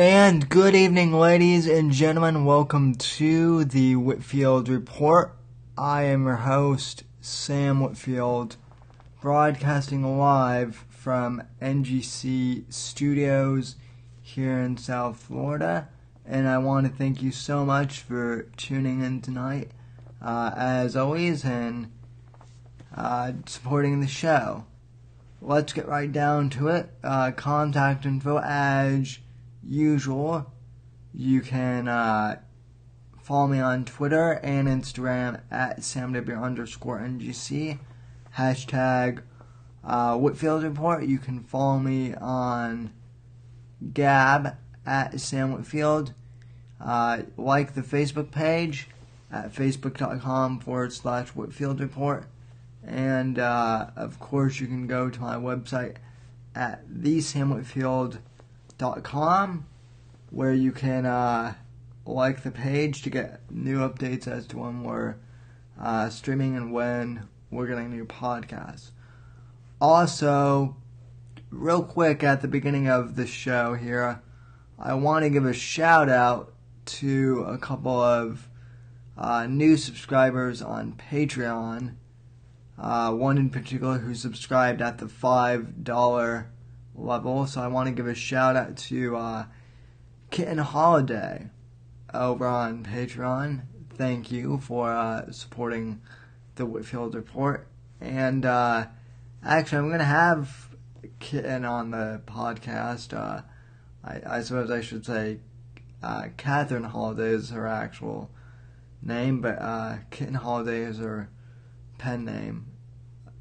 And good evening, ladies and gentlemen. Welcome to the Whitfield Report. I am your host, Sam Whitfield, broadcasting live from NGC Studios here in South Florida. And I want to thank you so much for tuning in tonight, as always, and supporting the show. Let's get right down to it. Contact info as usual. You can follow me on Twitter and Instagram at SamW_NGC, hashtag Whitfield Report. You can follow me on Gab at Sam Whitfield. Like the Facebook page at facebook.com/Whitfield Report. And of course, you can go to my website at thesamwhitfield.com, where you can like the page to get new updates as to when we're streaming and when we're getting new podcasts. Also, real quick at the beginning of the show here, I want to give a shout out to a couple of new subscribers on Patreon. One in particular who subscribed at the $5 level. So I want to give a shout out to Kitten Holiday over on Patreon. Thank you for supporting the Whitfield Report. And actually, I'm going to have Kitten on the podcast. I suppose I should say Catherine Holiday is her actual name, but Kitten Holiday is her pen name.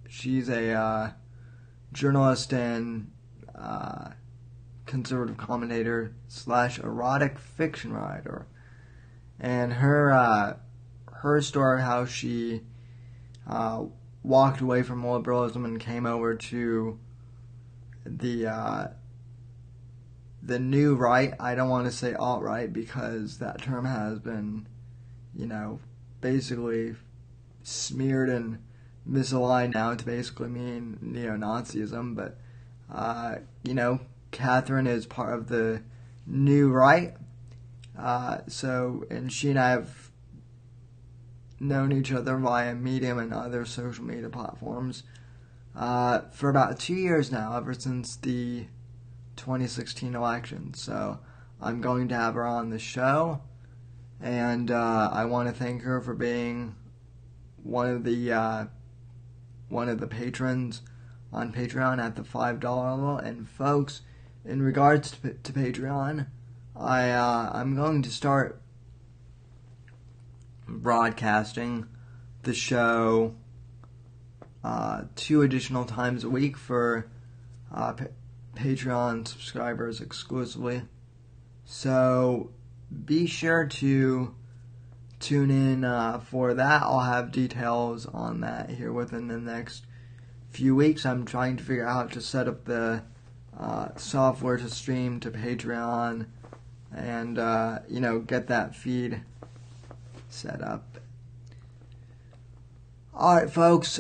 She's a journalist and conservative commentator / erotic fiction writer, and her story how she walked away from liberalism and came over to the new right. I don't want to say alt-right because that term has been, basically smeared and misaligned now to basically mean neo-Nazism, but Catherine is part of the new right. And she and I have known each other via Medium and other social media platforms for about 2 years now, ever since the 2016 election. So I'm going to have her on the show, and I want to thank her for being one of the patrons on Patreon at the $5 level. And folks, in regards to Patreon, I'm going to start broadcasting the show 2 additional times a week for Patreon subscribers exclusively. So be sure to tune in for that. I'll have details on that here within the next few weeks. I'm trying to figure out how to set up the software to stream to Patreon and get that feed set up. Alright folks,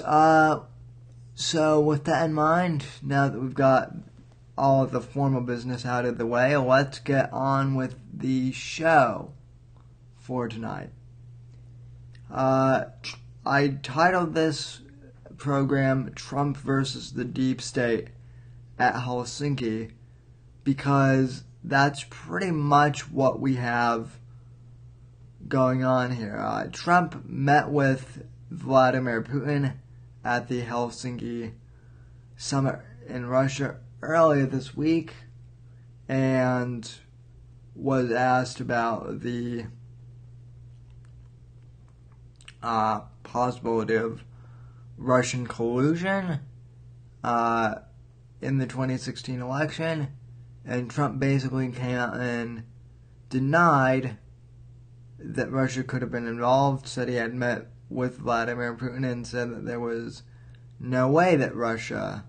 so with that in mind, now that we've got all of the formal business out of the way, let's get on with the show for tonight. I titled this program Trump versus the Deep State at Helsinki because that's pretty much what we have going on here. Trump met with Vladimir Putin at the Helsinki Summit in Russia earlier this week and was asked about the possibility of Russian collusion in the 2016 election, and Trump basically came out and denied that Russia could have been involved, said he had met with Vladimir Putin, and said that there was no way that Russia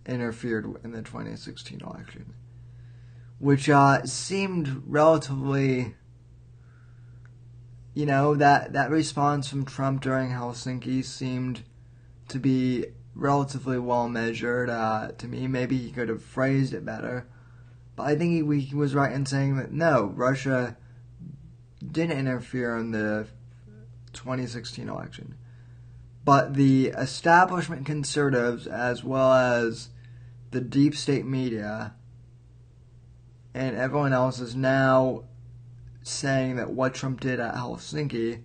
interfered in the 2016 election, which seemed relatively, that response from Trump during Helsinki seemed to be relatively well measured to me. Maybe he could have phrased it better, But I think he was right in saying that no, Russia didn't interfere in the 2016 election. But the establishment conservatives, as well as the deep state media and everyone else, is now saying that what Trump did at Helsinki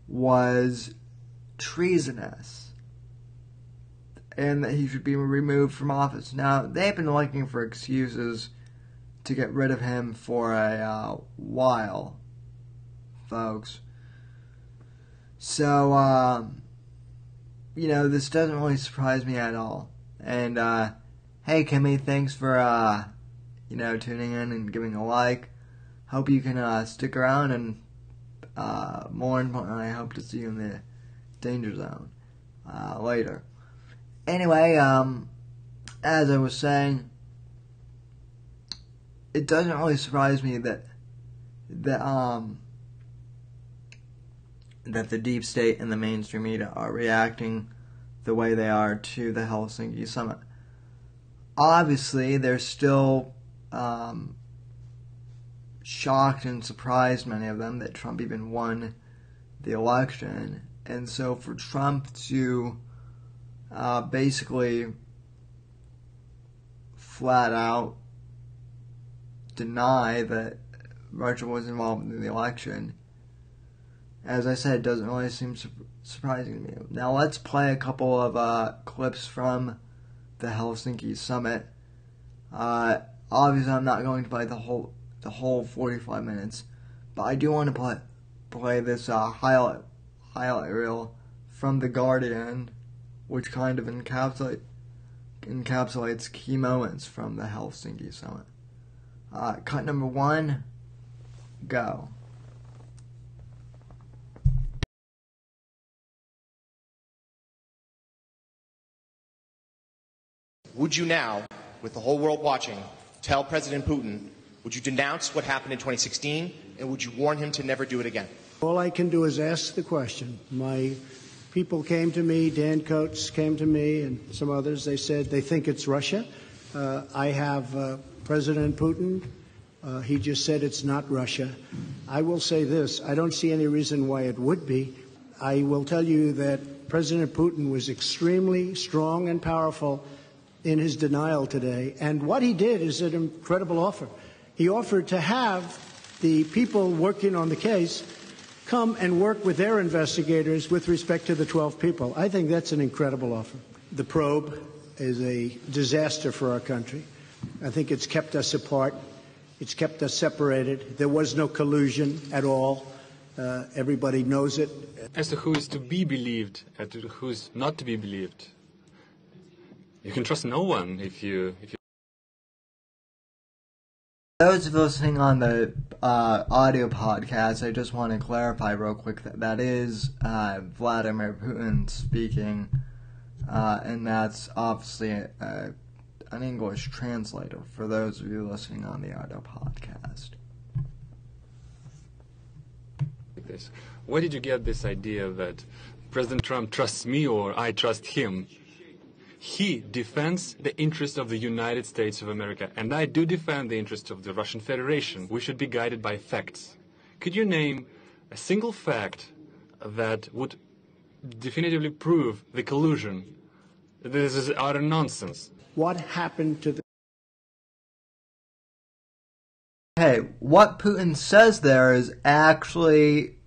was treasonous and that he should be removed from office. Now, they've been looking for excuses to get rid of him for a while, folks. So, this doesn't really surprise me at all. And, hey, Kimmy, thanks for, tuning in and giving a like. Hope you can stick around, and more importantly, I hope to see you in the danger zone later. Anyway, as I was saying, it doesn't really surprise me that the deep state and the mainstream media are reacting the way they are to the Helsinki Summit. Obviously, they're still shocked and surprised, many of them, that Trump even won the election. And so for Trump to basically flat out deny that Russia was involved in the election, as I said, doesn't really seem surprising to me. Now let's play a couple of clips from the Helsinki Summit. Obviously, I'm not going to play the whole 45 minutes, but I do want to play this highlight reel from The Guardian, which kind of encapsulates key moments from the Helsinki Summit. Cut number 1, go. Would you now, with the whole world watching, tell President Putin, would you denounce what happened in 2016, and would you warn him to never do it again? All I can do is ask the question. My people came to me, Dan Coates came to me, and some others. They said they think it's Russia. I have President Putin. He just said it's not Russia. I will say this. I don't see any reason why it would be. I will tell you that President Putin was extremely strong and powerful in his denial today. And what he did is an incredible offer. He offered to have the people working on the case come and work with their investigators with respect to the 12 people. I think that's an incredible offer. The probe is a disaster for our country. I think it's kept us apart. It's kept us separated. There was no collusion at all. Everybody knows it. As to who is to be believed and to who is not to be believed, you can trust no one if you... Those of you listening on the audio podcast, I just want to clarify real quick that is Vladimir Putin speaking, and that's obviously an English translator for those of you listening on the audio podcast. Where did you get this idea that President Trump trusts me or I trust him? He defends the interests of the United States of America, and I do defend the interests of the Russian Federation. We should be guided by facts. Could you name a single fact that would definitively prove the collusion? This is utter nonsense. What happened to the... Hey, what Putin says there is actually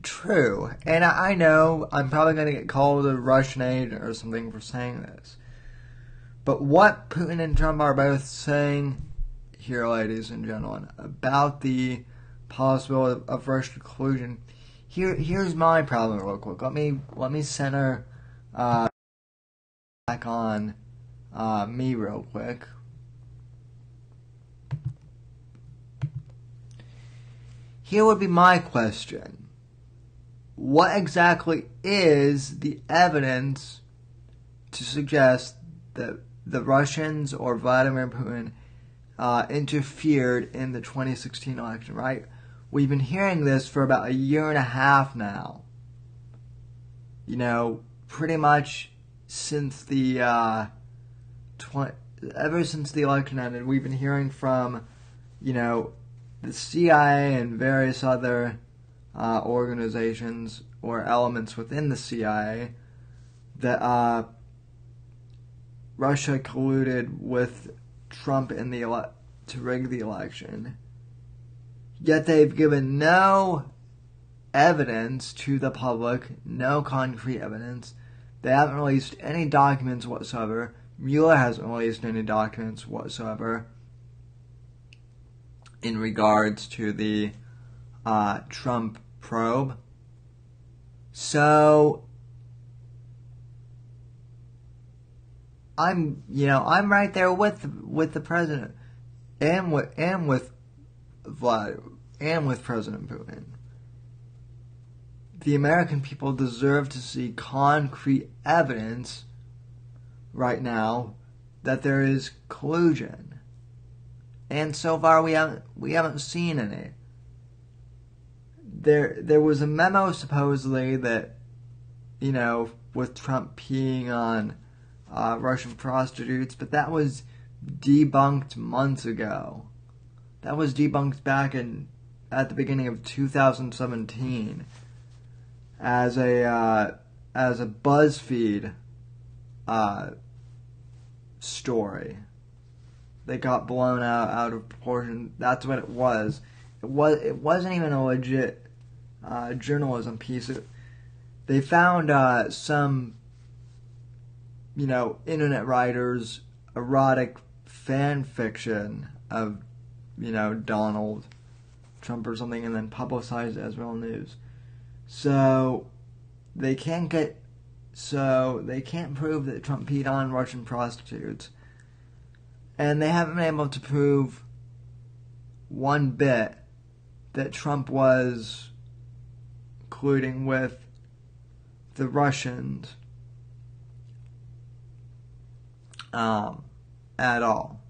true. And I know I'm probably going to get called a Russian agent or something for saying this. But what Putin and Trump are both saying here, ladies and gentlemen, about the possibility of Russian collusion, here's my problem real quick. Let me center back on me real quick. Here would be my question. What exactly is the evidence to suggest that the Russians or Vladimir Putin interfered in the 2016 election, right? We've been hearing this for about a year and a half now. Pretty much since the ever since the election ended, we've been hearing from, the CIA and various other organizations or elements within the CIA that Russia colluded with Trump in to rig the election. Yet they've given no evidence to the public, no concrete evidence. They haven't released any documents whatsoever. Mueller hasn't released any documents whatsoever in regards to the Trump probe. So I'm right there with the president and with President Putin. The American people deserve to see concrete evidence right now that there is collusion, and so far we haven't seen any. There was a memo supposedly that with Trump peeing on Russian prostitutes, but that was debunked months ago. That was debunked back at the beginning of 2017 as a BuzzFeed story. They got blown out of proportion. That's what it was. It wasn't even a legit journalism piece. They found some internet writers erotic fan fiction of Donald Trump or something, and then publicized it as real news. So they can't prove that Trump peed on Russian prostitutes, and they haven't been able to prove one bit that Trump was colluding with the Russians at all.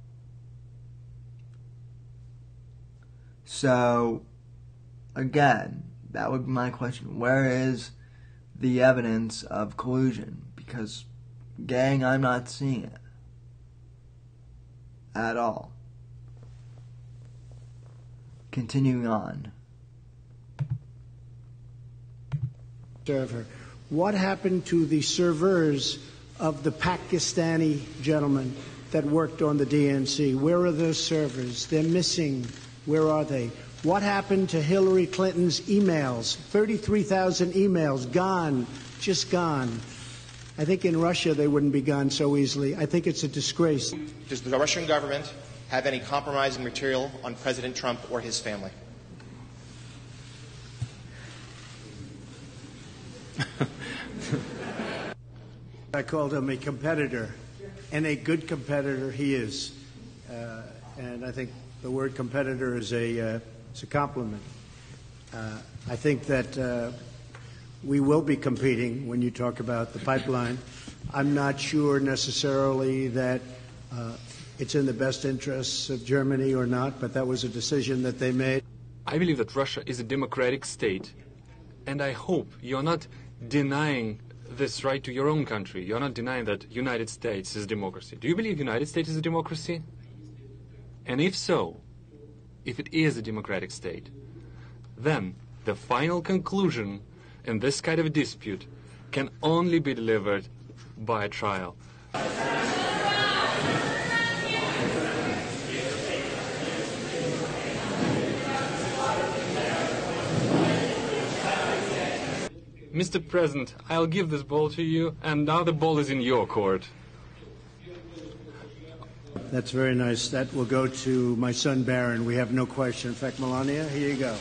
So, again, that would be my question. Where is the evidence of collusion? Because, gang, I'm not seeing it at all. Continuing on. Server. What happened to the servers of the Pakistani gentlemen that worked on the DNC? Where are those servers? They're missing. Where are they? What happened to Hillary Clinton's emails? 33,000 emails gone, just gone. I think in Russia they wouldn't be gone so easily. I think it's a disgrace. Does the Russian government have any compromising material on President Trump or his family? I called him a competitor, and a good competitor he is. And I think the word competitor is a compliment. I think that we will be competing when you talk about the pipeline. I'm not sure necessarily that it's in the best interests of Germany or not, but that was a decision that they made. I believe that Russia is a democratic state, and I hope you're not denying this right to your own country. You're not denying that United States is a democracy. Do you believe United States is a democracy? And if so, if it is a democratic state, then the final conclusion in this kind of a dispute can only be delivered by a trial. Mr. President, I'll give this ball to you, and now the ball is in your court. That's very nice. That will go to my son, Barron. We have no question. In fact, Melania, here you go.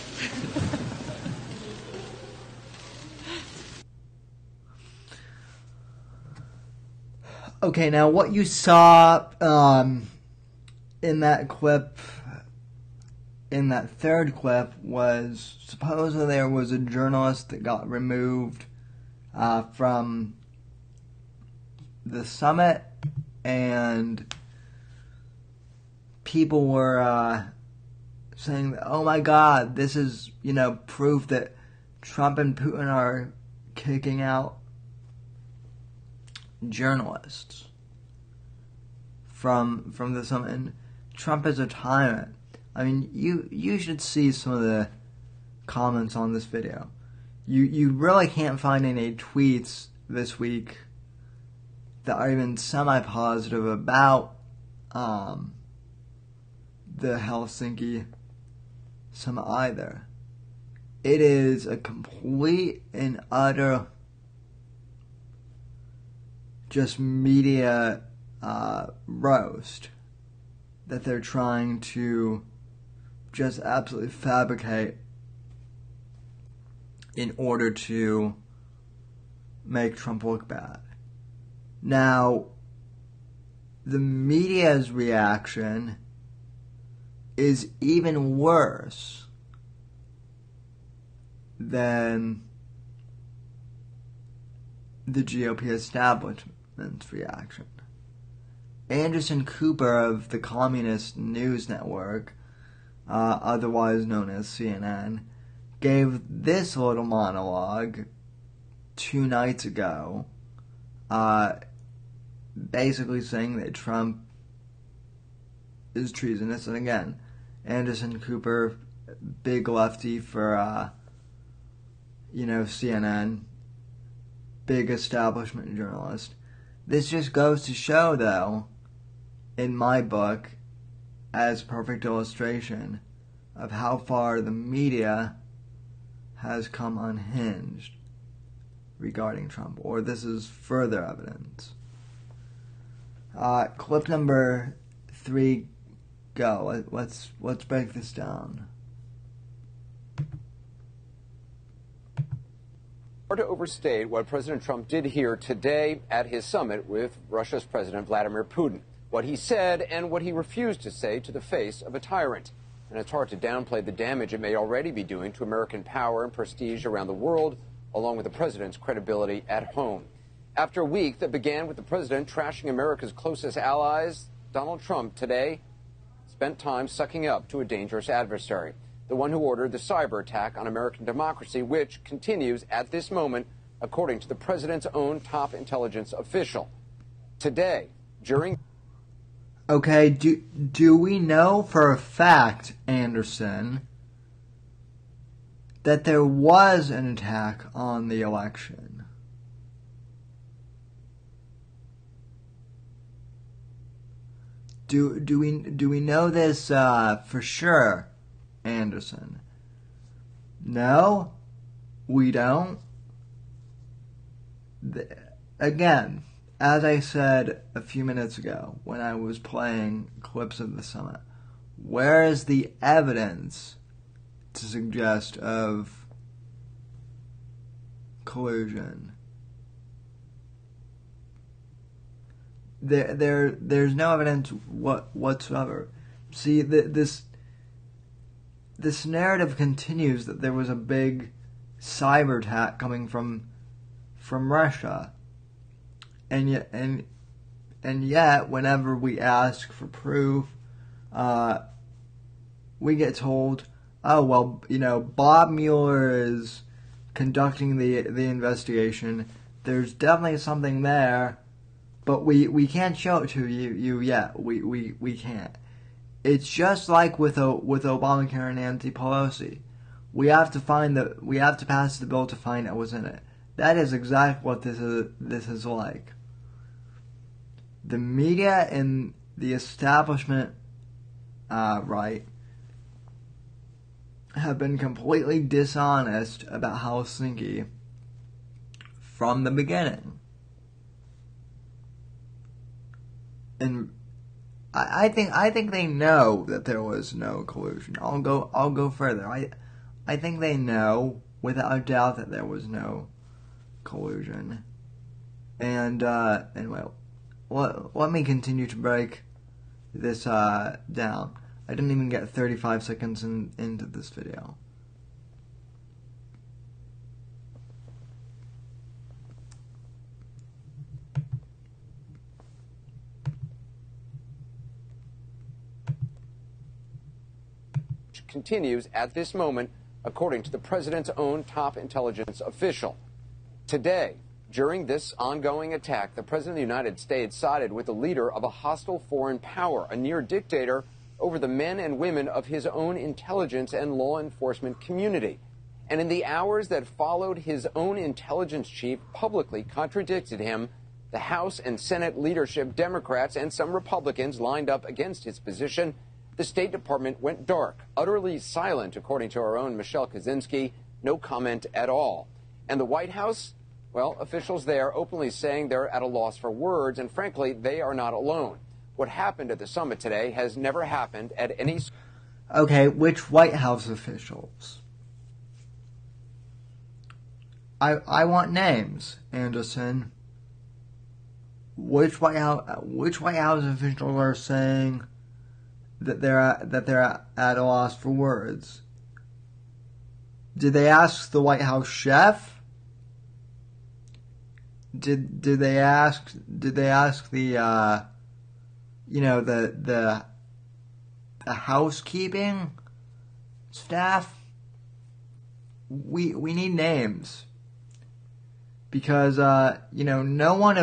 Okay, now what you saw in that clip, in that third clip, was supposedly there was a journalist that got removed from the summit, and people were saying, oh my God, this is, proof that Trump and Putin are kicking out journalists from the summit. And Trump is a tyrant. I mean, you should see some of the comments on this video. You really can't find any tweets this week that are even semi-positive about the Helsinki Summit either. It is a complete and utter just media roast that they're trying to just absolutely fabricate in order to make Trump look bad. Now, the media's reaction is even worse than the GOP establishment's reaction. Anderson Cooper of the Communist News Network, otherwise known as CNN, gave this little monologue 2 nights ago, basically saying that Trump is treasonous. And again, Anderson Cooper, big lefty for, CNN, big establishment journalist. This just goes to show, though, in my book, as perfect illustration of how far the media has come unhinged regarding Trump, or this is further evidence. Clip number 3, go. Let's break this down. Hard to overstate what President Trump did here today at his summit with Russia's President Vladimir Putin. What he said and what he refused to say to the face of a tyrant. And it's hard to downplay the damage it may already be doing to American power and prestige around the world, along with the president's credibility at home. After a week that began with the president trashing America's closest allies, Donald Trump today spent time sucking up to a dangerous adversary, the one who ordered the cyber attack on American democracy, which continues at this moment, according to the president's own top intelligence official. Today, during... Okay, do we know for a fact, Anderson, that there was an attack on the election? Do we know this for sure, Anderson? No, we don't. Again, as I said a few minutes ago when I was playing clips of the summit, where is the evidence to suggest of collusion? There's no evidence whatsoever. See, this narrative continues that there was a big cyber attack coming from Russia. And yet, whenever we ask for proof, we get told, oh, well, Bob Mueller is conducting the investigation. There's definitely something there, but we can't show it to you yet. We can't. It's just like with Obamacare and Nancy Pelosi. We have to pass the bill to find out what's in it. That is exactly what this is like. The media and the establishment, have been completely dishonest about Helsinki from the beginning. And I think they know that there was no collusion. I'll go further. I think they know without a doubt that there was no collusion. And anyway, let me continue to break this down. I didn't even get 35 seconds into this video. Continues at this moment, according to the president's own top intelligence official. Today, During this ongoing attack, the President of the United States sided with the leader of a hostile foreign power, a near dictator, over the men and women of his own intelligence and law enforcement community. And in the hours that followed, his own intelligence chief publicly contradicted him. The House and Senate leadership, Democrats and some Republicans, lined up against his position. The State Department went dark, utterly silent, according to our own Michelle Kaczynski. No comment at all. And the White House? Well, officials there openly saying they're at a loss for words, and frankly, they are not alone. What happened at the summit today has never happened at any... Okay, which White House officials? I want names, Anderson. Which White House officials are saying that they're at a loss for words? Did they ask the White House chef? Did they ask the the housekeeping staff? We need names, because no one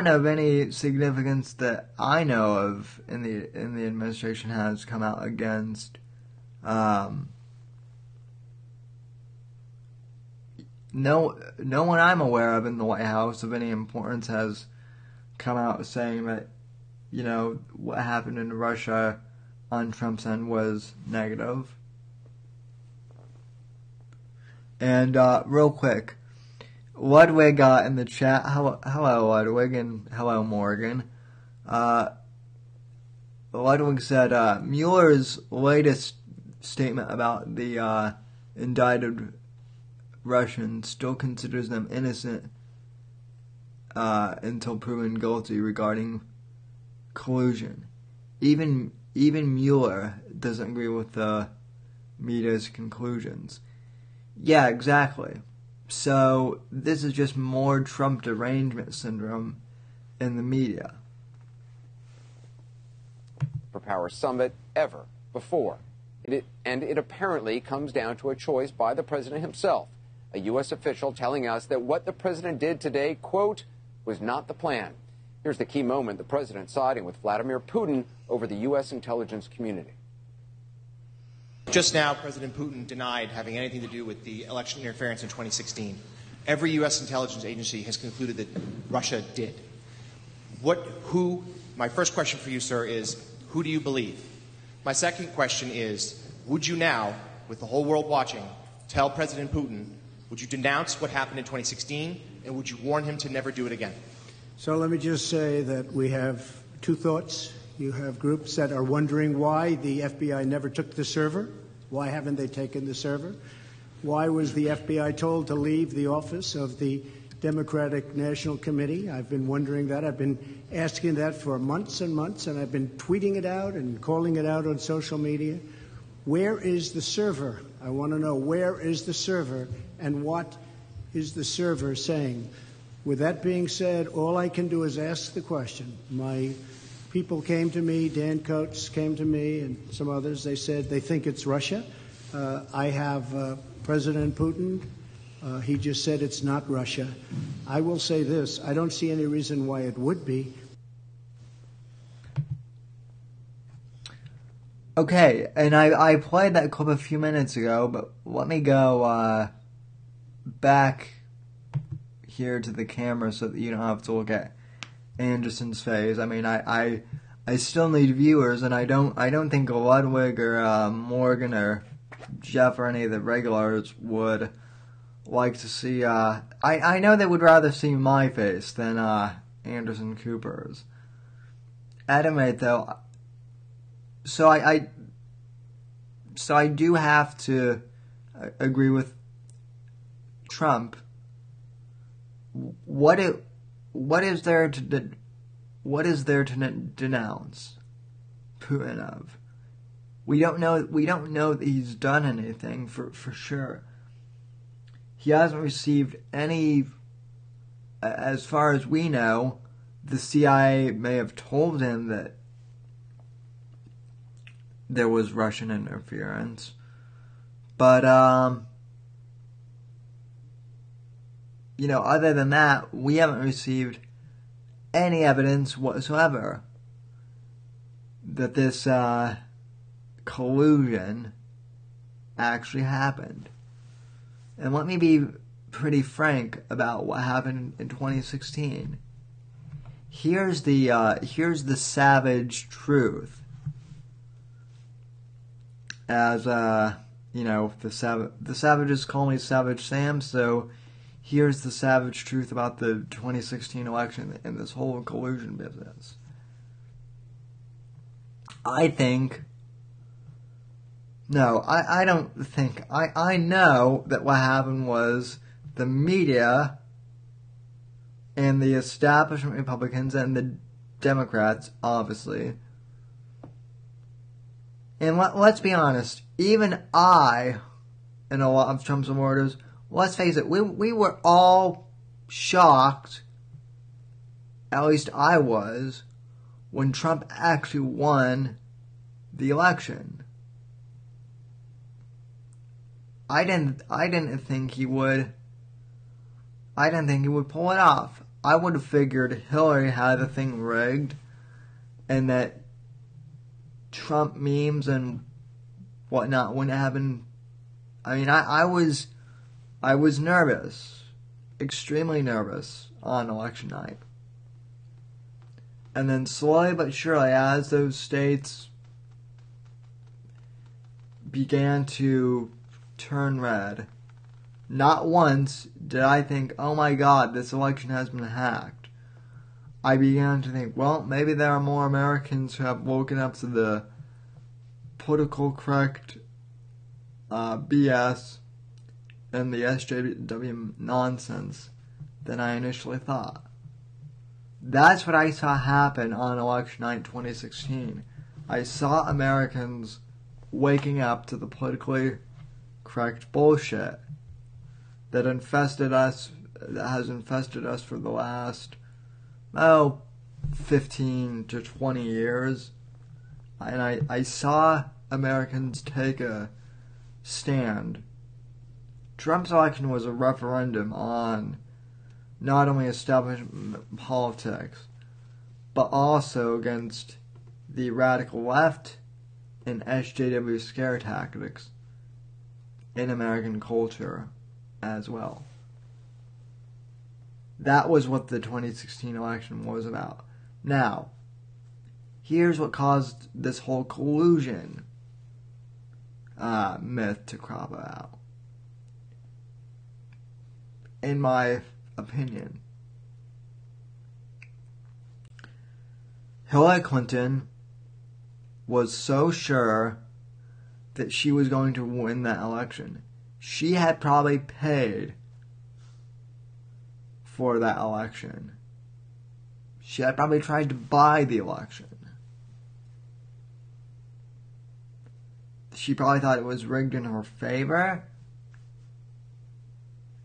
of any significance that I know of in the administration has come out against no one I'm aware of in the White House of any importance has come out saying that what happened in Russia on Trump's end was negative. And real quick, Ludwig in the chat. Hello, Ludwig, and hello, Morgan. Ludwig said Mueller's latest statement about the indicted Russians still considers them innocent until proven guilty regarding collusion. Even Mueller doesn't agree with the media's conclusions. Yeah, exactly. So this is just more Trump derangement syndrome in the media. For Power Summit ever before. It apparently comes down to a choice by the president himself, a U.S. official telling us that what the president did today, quote, was not the plan. Here's the key moment, the president siding with Vladimir Putin over the U.S. intelligence community. Just now, President Putin denied having anything to do with the election interference in 2016. Every U.S. intelligence agency has concluded that Russia did. My first question for you, sir, is who do you believe? My second question is, would you now, with the whole world watching, tell President Putin, would you denounce what happened in 2016, and would you warn him to never do it again? So let me just say that we have two thoughts. You have groups that are wondering why the FBI never took the server. Why haven't they taken the server? Why was the FBI told to leave the office of the Democratic National Committee? I've been wondering that. I've been asking that for months and months, and I've been tweeting it out and calling it out on social media. Where is the server? I want to know, where is the server, and what is the server saying? With that being said, all I can do is ask the question. My people came to me, Dan Coates came to me, and some others. They said they think it's Russia. I have President Putin. He just said it's not Russia. I will say this. I don't see any reason why it would be. Okay, and I played that clip a few minutes ago, but let me go back here to the camera so that you don't have to look at Anderson's face. I mean, I still need viewers, and I don't think Ludwig or Morgan or Jeff or any of the regulars would like to see. I know they would rather see my face than Anderson Cooper's. At any rate, though, so I do have to agree with Trump. What is there to denounce Putin of? We don't know that he's done anything for sure. He hasn't received any, as far as we know. The CIA may have told him that there was Russian interference, but other than that, we haven't received any evidence whatsoever that this collusion actually happened. And let me be pretty frank about what happened in 2016. Here's the savage truth. As the savages call me Savage Sam, so here's the savage truth about the 2016 election and this whole collusion business. I know that what happened was the media and the establishment Republicans and the Democrats, obviously. And let's be honest, even I, and a lot of Trump's supporters, let's face it, we were all shocked, at least I was, when Trump actually won the election. I didn't think he would pull it off. I would have figured Hillary had the thing rigged, and that Trump memes and whatnot wouldn't happen. I mean, I was nervous, extremely nervous on election night. And then slowly but surely, as those states began to turn red, not once did I think, oh my God, this election has been hacked. I began to think, well, maybe there are more Americans who have woken up to the political correct BS and the SJW nonsense than I initially thought. That's what I saw happen on election night 2016. I saw Americans waking up to the politically correct bullshit that has infested us for the last 15 to 20 years. And I saw Americans take a stand. Trump's election was a referendum on not only establishment politics, but also against the radical left and SJW scare tactics in American culture as well. That was what the 2016 election was about. Now, here's what caused this whole collusion myth to crop out. In my opinion, Hillary Clinton was so sure that she was going to win that election. She had probably paid for that election. She had probably tried to buy the election. She probably thought it was rigged in her favor.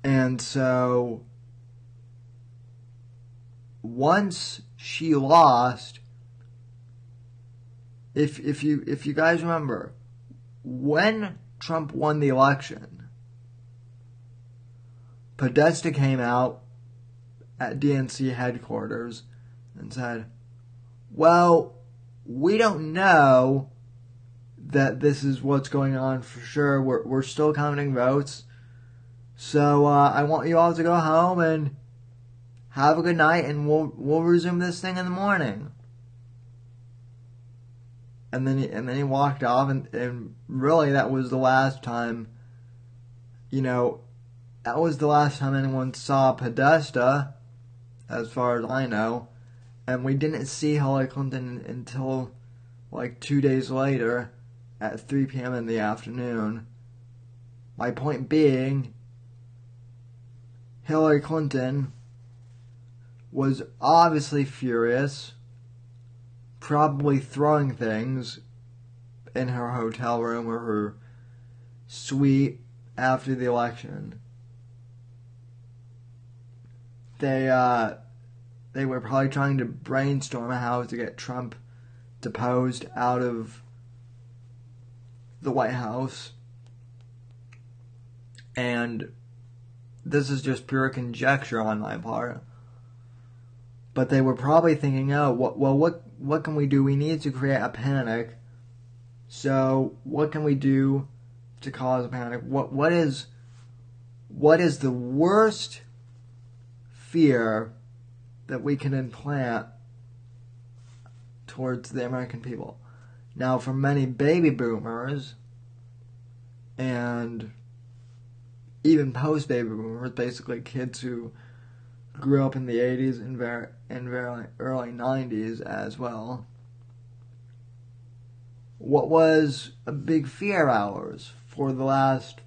And so, once she lost, if you guys remember, when Trump won the election, Podesta came out at DNC headquarters and said, well, we don't know that this is what's going on for sure. We're still counting votes. So I want you all to go home and have a good night, and we'll resume this thing in the morning. And then he walked off, and really that was the last time, that was the last time anyone saw Podesta, as far as I know. And we didn't see Hillary Clinton until like 2 days later at 3 p.m. in the afternoon. My point being, Hillary Clinton was obviously furious, probably throwing things in her hotel room or her suite after the election. They were probably trying to brainstorm how to get Trump deposed out of the White House. And this is just pure conjecture on my part. But they were probably thinking, oh, what can we do? We need to create a panic. So what can we do to cause a panic? What is the worst fear that we can implant towards the American people? Now, for many baby boomers and even post-baby boomers, basically kids who grew up in the 80s and very early 90s as well, what was a big fear of ours for the last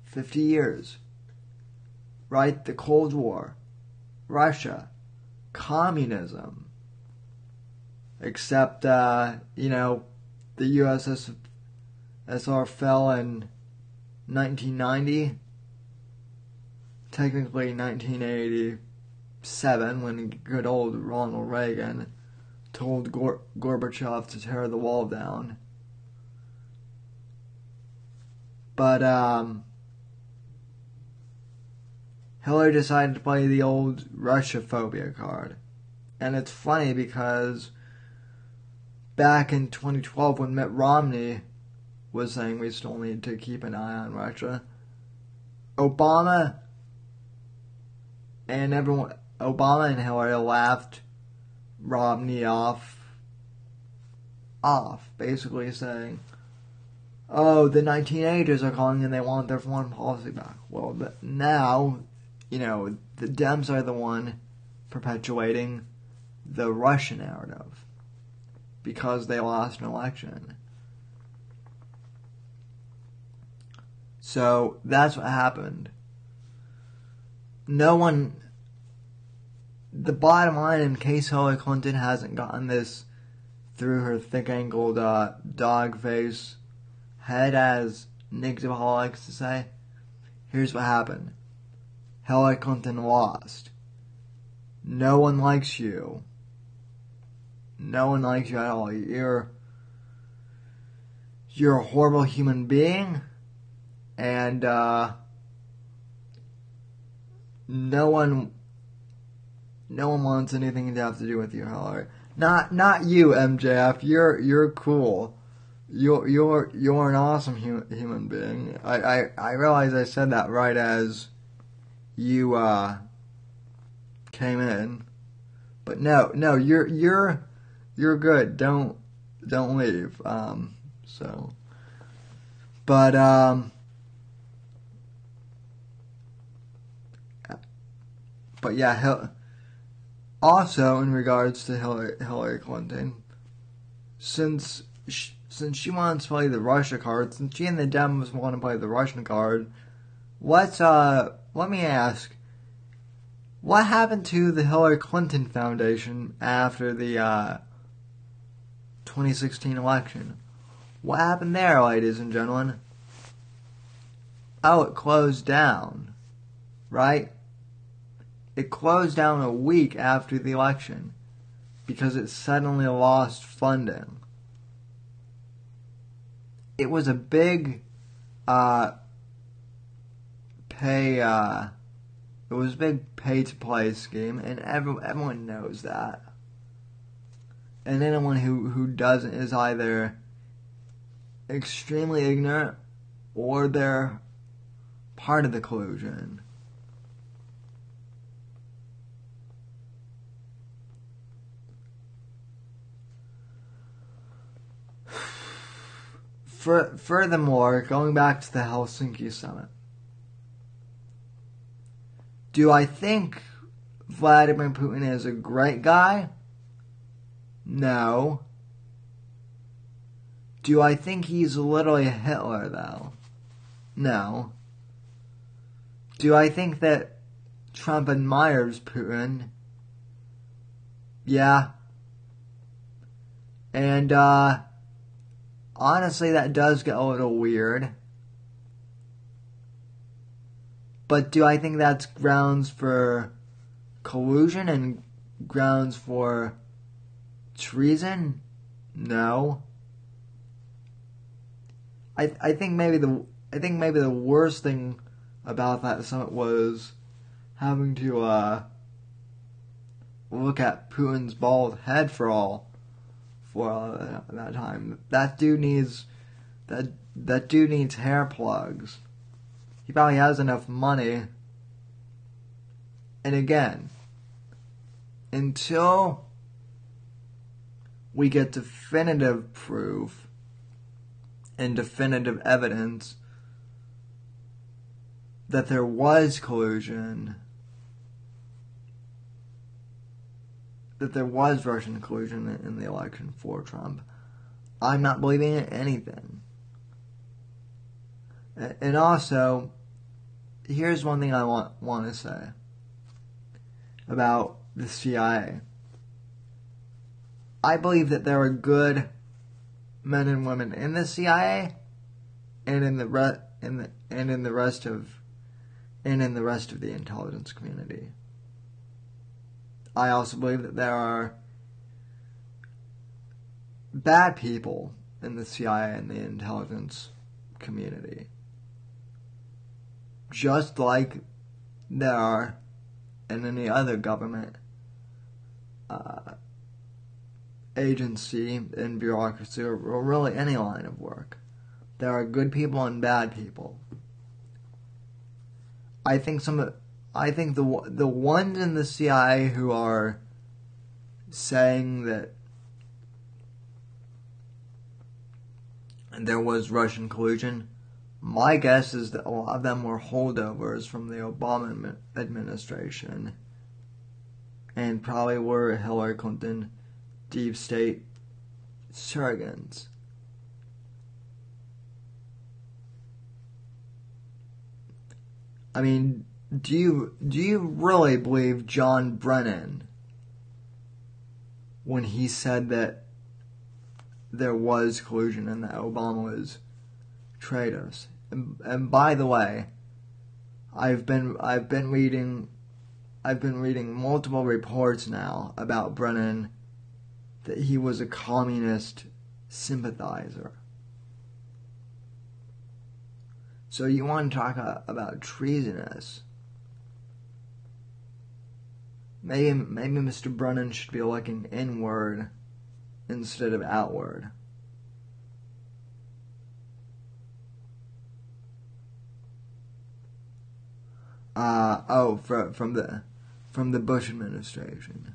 50 years, right? The Cold War, Russia, communism, except, the USSR fell in 1990, technically 1987, when good old Ronald Reagan told Gorbachev to tear the wall down. But Hillary decided to play the old Russia-phobia card. And it's funny because back in 2012 when Mitt Romney was saying we still need to keep an eye on Russia, Obama and Hillary laughed Romney off, basically saying, oh, the 1980s are calling and they want their foreign policy back. Well, now, the Dems are the one perpetuating the Russian narrative because they lost an election. So that's what happened. The bottom line, in case Hillary Clinton hasn't gotten this through her thick-angled dog face head, as Nick DePaul likes to say, here's what happened. Hillary Clinton lost. No one likes you. No one likes you at all. You're a horrible human being, and no one wants anything to have to do with you, Hillary. Not you, MJF. You're cool. You're an awesome human being. I realize I said that right as you came in, but no, you're good. Don't leave. But yeah, also in regards to Hillary Clinton, since she wants to play the Russia card, since she and the Dems want to play the Russian card, let me ask, what happened to the Hillary Clinton Foundation after the 2016 election? What happened there, ladies and gentlemen? Oh, it closed down, right? It closed down a week after the election because it suddenly lost funding. It was a big pay to play scheme, and everyone knows that. And anyone who doesn't is either extremely ignorant or they're part of the collusion. Furthermore, going back to the Helsinki Summit, do I think Vladimir Putin is a great guy? No. Do I think he's literally Hitler, though? No. Do I think that Trump admires Putin? Yeah. And, honestly, that does get a little weird. But do I think that's grounds for collusion and grounds for treason? No. I think maybe the worst thing about that summit was having to look at Putin's bald head for that time. That dude needs hair plugs. He probably has enough money. And again, until we get definitive proof and definitive evidence that there was collusion, that there was Russian collusion in the election for Trump, I'm not believing in anything. And also, here's one thing I want to say about the CIA. I believe that there are good men and women in the CIA and in the rest of the intelligence community. I also believe that there are bad people in the CIA and the intelligence community, just like there are in any other government agency and bureaucracy, or really any line of work. There are good people and bad people. I think the ones in the CIA who are saying that there was Russian collusion, my guess is that a lot of them were holdovers from the Obama administration and probably were Hillary Clinton deep state surrogates. I mean, do you really believe John Brennan when he said that there was collusion and that Obama was traitors? And by the way, I've been reading multiple reports now about Brennan that he was a communist sympathizer. So you want to talk about treasonous? Maybe Mr. Brennan should be looking inward instead of outward. From the Bush administration.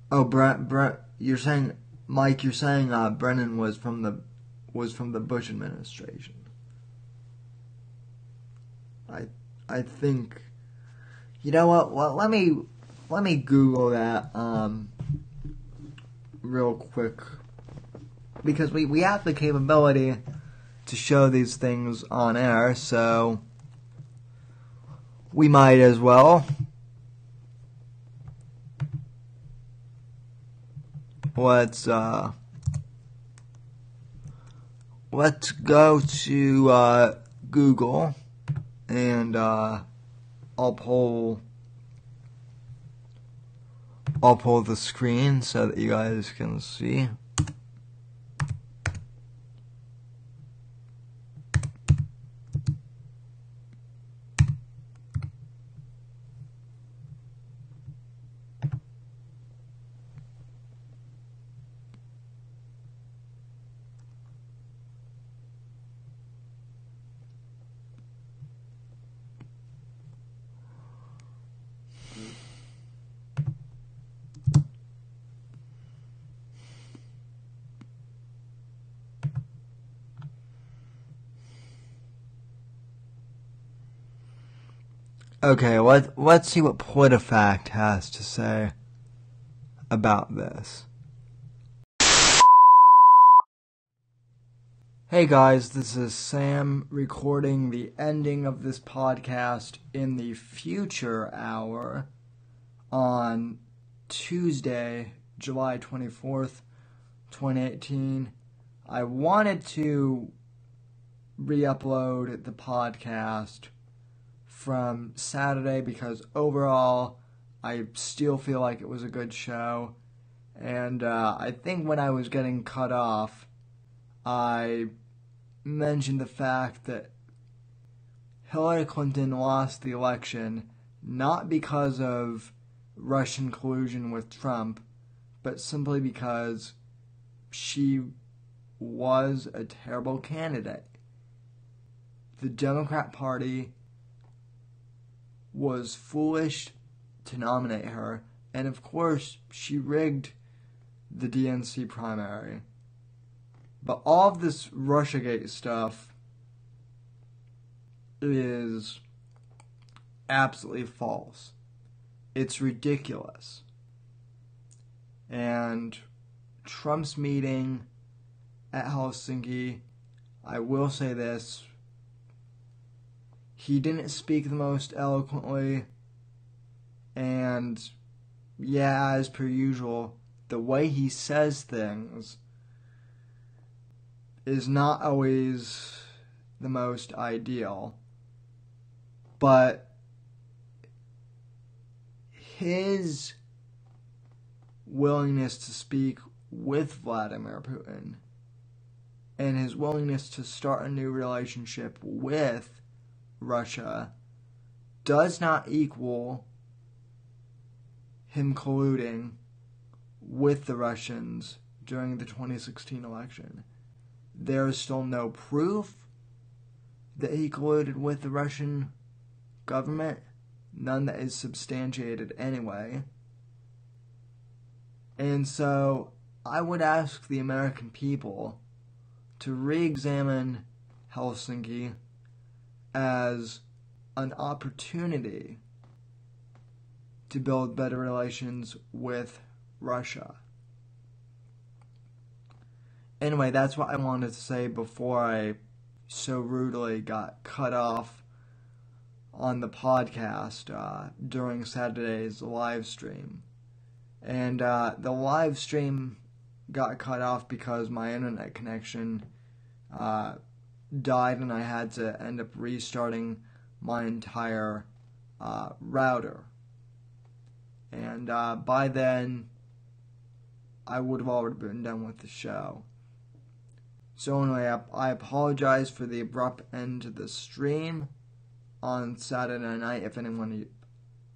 Brent, you're saying, Mike, Brennan was from the Bush administration. I think, you know what? Well, let me Google that real quick, because we have the capability to show these things on air, so we might as well. Let's go to Google, and I'll pull the screen so that you guys can see. Okay, let's see what PolitiFact has to say about this. Hey guys, this is Sam recording the ending of this podcast in the future hour on Tuesday, July 24th, 2018. I wanted to re-upload the podcast from Saturday because overall I still feel like it was a good show. And I think when I was getting cut off, I mentioned the fact that Hillary Clinton lost the election not because of Russian collusion with Trump, but simply because she was a terrible candidate. The Democrat Party was foolish to nominate her, and of course, she rigged the DNC primary. But all of this Russiagate stuff is absolutely false. It's ridiculous. And Trump's meeting at Helsinki, I will say this, he didn't speak the most eloquently, and yeah, as per usual, the way he says things is not always the most ideal, but his willingness to speak with Vladimir Putin and his willingness to start a new relationship with Russia does not equal him colluding with the Russians during the 2016 election. There is still no proof that he colluded with the Russian government, none that is substantiated anyway. And so I would ask the American people to re-examine Helsinki as an opportunity to build better relations with Russia. Anyway, that's what I wanted to say before I so rudely got cut off on the podcast during Saturday's live stream. And the live stream got cut off because my internet connection died and I had to end up restarting my entire router. And by then, I would have already been done with the show. So anyway, I apologize for the abrupt end to the stream on Saturday night, if anyone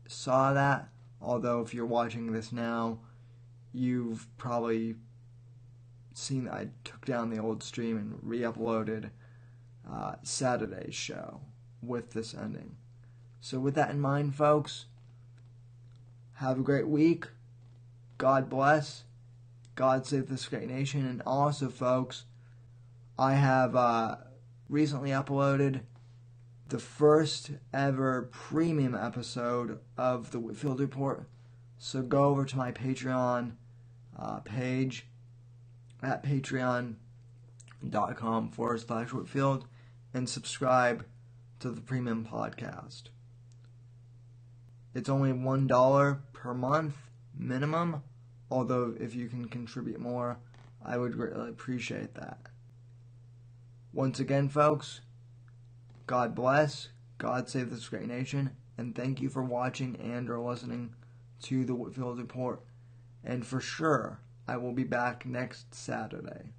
saw that. Although if you're watching this now, you've probably seen that I took down the old stream and re-uploaded Saturday's show with this ending. So with that in mind, folks, have a great week. God bless. God save this great nation. And also, folks, I have recently uploaded the first ever premium episode of the Whitfield Report. So go over to my Patreon page at patreon.com/Whitfield and subscribe to the premium podcast. It's only $1 per month minimum, although if you can contribute more, I would greatly appreciate that. Once again, folks, God bless, God save this great nation, and thank you for watching and or listening to the Whitfield Report. And for sure, I will be back next Saturday.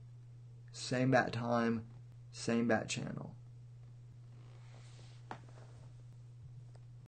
Same bat time, same bat channel.